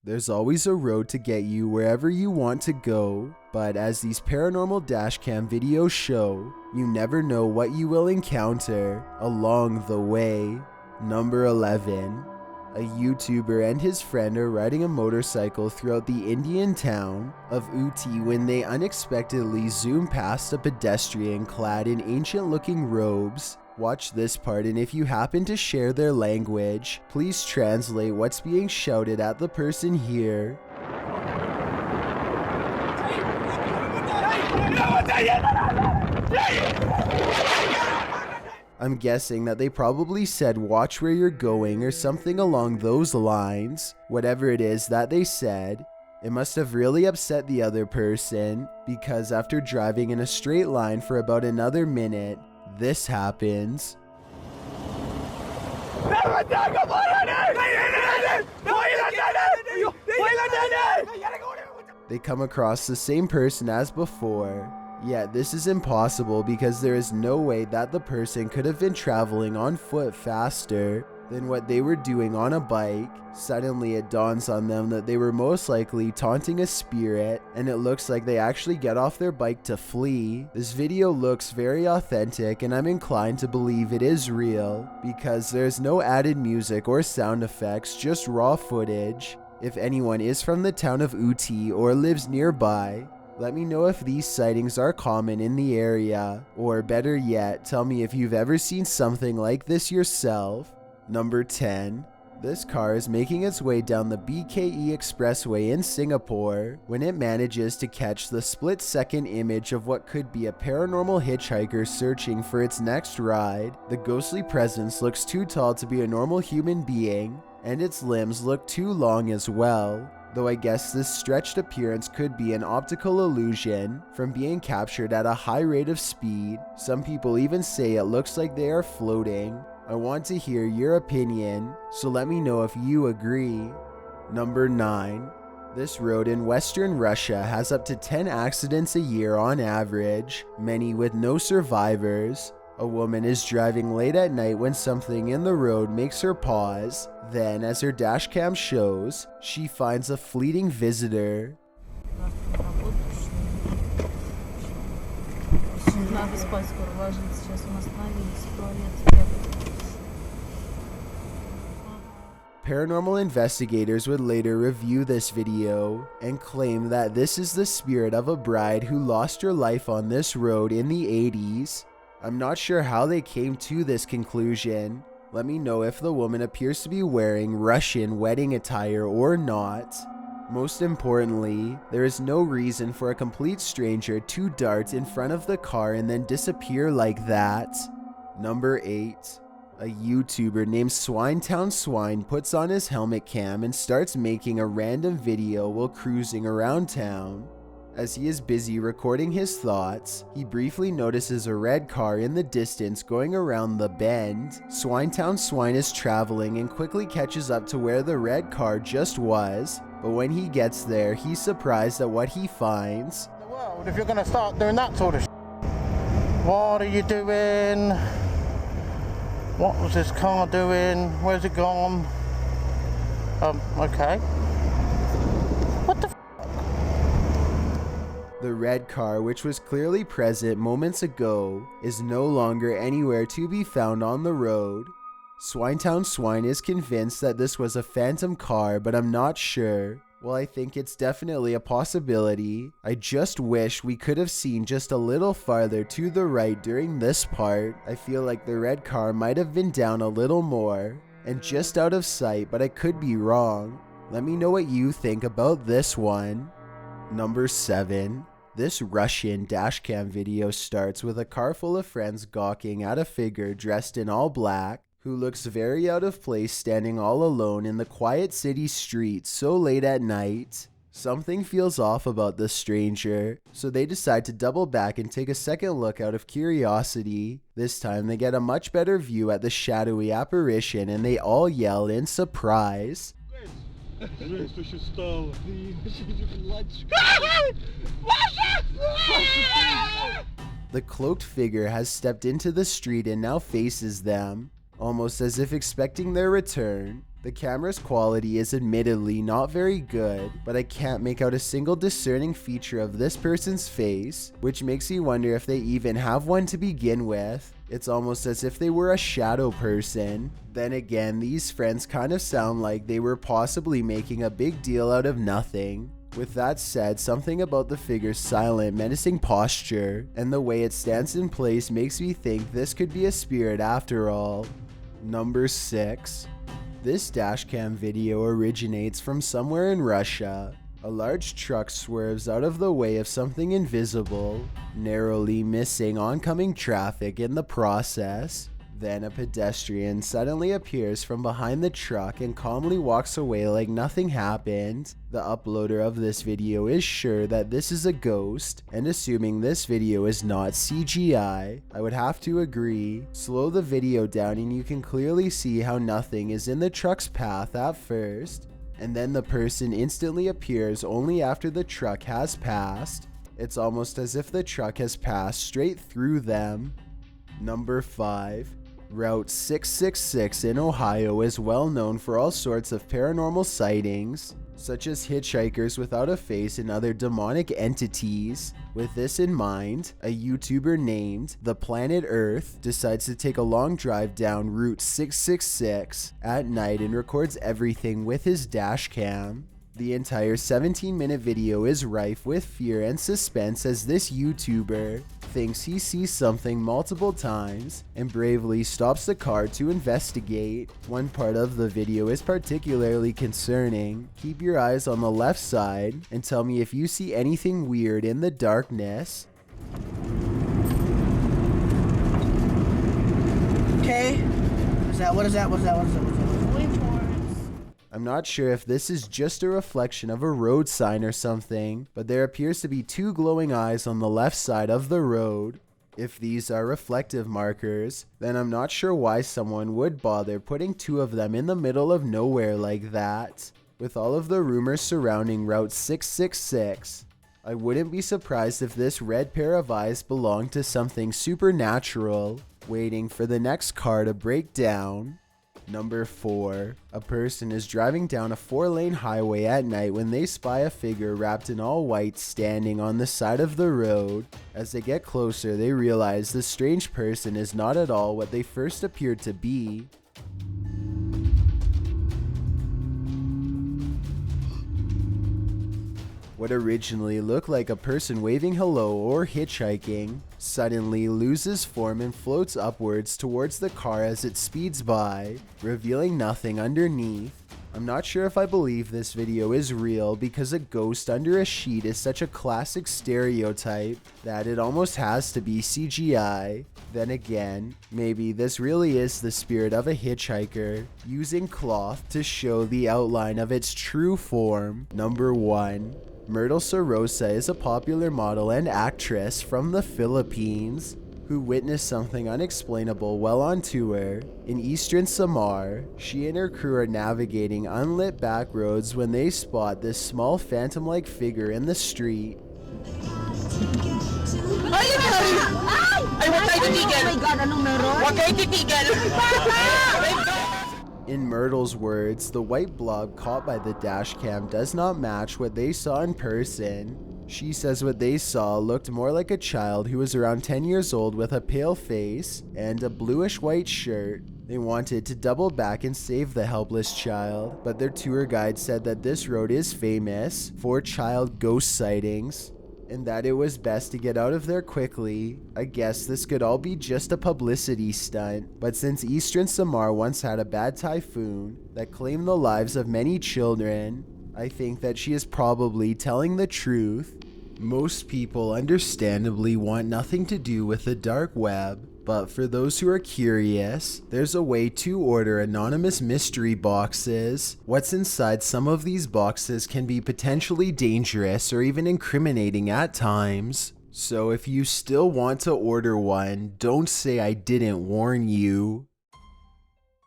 There's always a road to get you wherever you want to go, but as these paranormal dashcam videos show, you never know what you will encounter along the way. Number 11. A YouTuber and his friend are riding a motorcycle throughout the Indian town of Uti when they unexpectedly zoom past a pedestrian clad in ancient-looking robes. Watch this part, and if you happen to share their language, please translate what's being shouted at the person here. I'm guessing that they probably said watch where you're going or something along those lines. Whatever it is that they said, it must have really upset the other person, because after driving in a straight line for about another minute, this happens. They come across the same person as before. Yet this is impossible because there is no way that the person could have been traveling on foot faster than what they were doing on a bike. Suddenly it dawns on them that they were most likely taunting a spirit, and it looks like they actually get off their bike to flee. This video looks very authentic, and I'm inclined to believe it is real because there's no added music or sound effects, just raw footage. If anyone is from the town of Uti or lives nearby, let me know if these sightings are common in the area, or better yet, tell me if you've ever seen something like this yourself. Number 10. This car is making its way down the BKE expressway in Singapore when it manages to catch the split-second image of what could be a paranormal hitchhiker searching for its next ride. The ghostly presence looks too tall to be a normal human being, and its limbs look too long as well. Though I guess this stretched appearance could be an optical illusion from being captured at a high rate of speed. Some people even say it looks like they are floating. I want to hear your opinion, so let me know if you agree. Number 9. This road in Western Russia has up to 10 accidents a year on average, many with no survivors. A woman is driving late at night when something in the road makes her pause. Then, as her dashcam shows, she finds a fleeting visitor. Paranormal investigators would later review this video and claim that this is the spirit of a bride who lost her life on this road in the 80s. I'm not sure how they came to this conclusion. Let me know if the woman appears to be wearing Russian wedding attire or not. Most importantly, there is no reason for a complete stranger to dart in front of the car and then disappear like that. Number 8. A YouTuber named Swinetown Swine puts on his helmet cam and starts making a random video while cruising around town. As he is busy recording his thoughts, he briefly notices a red car in the distance going around the bend. Swinetown Swine is traveling and quickly catches up to where the red car just was, but when he gets there, he's surprised at what he finds. The world, if you're going to start doing that sort of what are you doing? What was this car doing? Where's it gone? Okay. What the The red car, which was clearly present moments ago, is no longer anywhere to be found on the road. Swinetown Swine is convinced that this was a phantom car, but I'm not sure. Well, I think it's definitely a possibility. I just wish we could have seen just a little farther to the right during this part. I feel like the red car might have been down a little more and just out of sight, but I could be wrong. Let me know what you think about this one. Number 7. This Russian dashcam video starts with a car full of friends gawking at a figure dressed in all black who looks very out of place standing all alone in the quiet city streets so late at night. Something feels off about this stranger, so they decide to double back and take a second look out of curiosity. This time they get a much better view at the shadowy apparition and they all yell in surprise. The cloaked figure has stepped into the street and now faces them, almost as if expecting their return. The camera's quality is admittedly not very good, but I can't make out a single discerning feature of this person's face, which makes me wonder if they even have one to begin with. It's almost as if they were a shadow person. Then again, these friends kind of sound like they were possibly making a big deal out of nothing. With that said, something about the figure's silent, menacing posture and the way it stands in place makes me think this could be a spirit after all. Number 6. This dashcam video originates from somewhere in Russia. A large truck swerves out of the way of something invisible, narrowly missing oncoming traffic in the process. Then a pedestrian suddenly appears from behind the truck and calmly walks away like nothing happened. The uploader of this video is sure that this is a ghost, and assuming this video is not CGI, I would have to agree. Slow the video down and you can clearly see how nothing is in the truck's path at first, and then the person instantly appears only after the truck has passed. It's almost as if the truck has passed straight through them. Number 5. Route 666 in Ohio is well known for all sorts of paranormal sightings, such as hitchhikers without a face and other demonic entities. With this in mind, a YouTuber named The Planet Earth decides to take a long drive down Route 666 at night and records everything with his dashcam. The entire 17-minute video is rife with fear and suspense as this YouTuber thinks he sees something multiple times and bravely stops the car to investigate. One part of the video is particularly concerning. Keep your eyes on the left side and tell me if you see anything weird in the darkness. Okay. What is that? I'm not sure if this is just a reflection of a road sign or something, but there appears to be 2 glowing eyes on the left side of the road. If these are reflective markers, then I'm not sure why someone would bother putting 2 of them in the middle of nowhere like that. With all of the rumors surrounding Route 666, I wouldn't be surprised if this red pair of eyes belonged to something supernatural, waiting for the next car to break down. Number 4. A person is driving down a 4-lane highway at night when they spy a figure wrapped in all white standing on the side of the road. As they get closer, they realize this strange person is not at all what they first appeared to be. What originally looked like a person waving hello or hitchhiking suddenly loses form and floats upwards towards the car as it speeds by, revealing nothing underneath. I'm not sure if I believe this video is real because a ghost under a sheet is such a classic stereotype that it almost has to be CGI. Then again, maybe this really is the spirit of a hitchhiker using cloth to show the outline of its true form. Number 1. Myrtle Sorosa is a popular model and actress from the Philippines who witnessed something unexplainable while on tour. In eastern Samar, she and her crew are navigating unlit back roads when they spot this small phantom-like figure in the street. In Myrtle's words, the white blob caught by the dashcam does not match what they saw in person. She says what they saw looked more like a child who was around 10 years old with a pale face and a bluish-white shirt. They wanted to double back and save the helpless child, but their tour guide said that this road is famous for child ghost sightings, and that it was best to get out of there quickly. I guess this could all be just a publicity stunt, but since Eastern Samar once had a bad typhoon that claimed the lives of many children, I think that she is probably telling the truth. Most people understandably want nothing to do with the dark web, but for those who are curious, there's a way to order anonymous mystery boxes. What's inside some of these boxes can be potentially dangerous or even incriminating at times. So if you still want to order one, don't say I didn't warn you.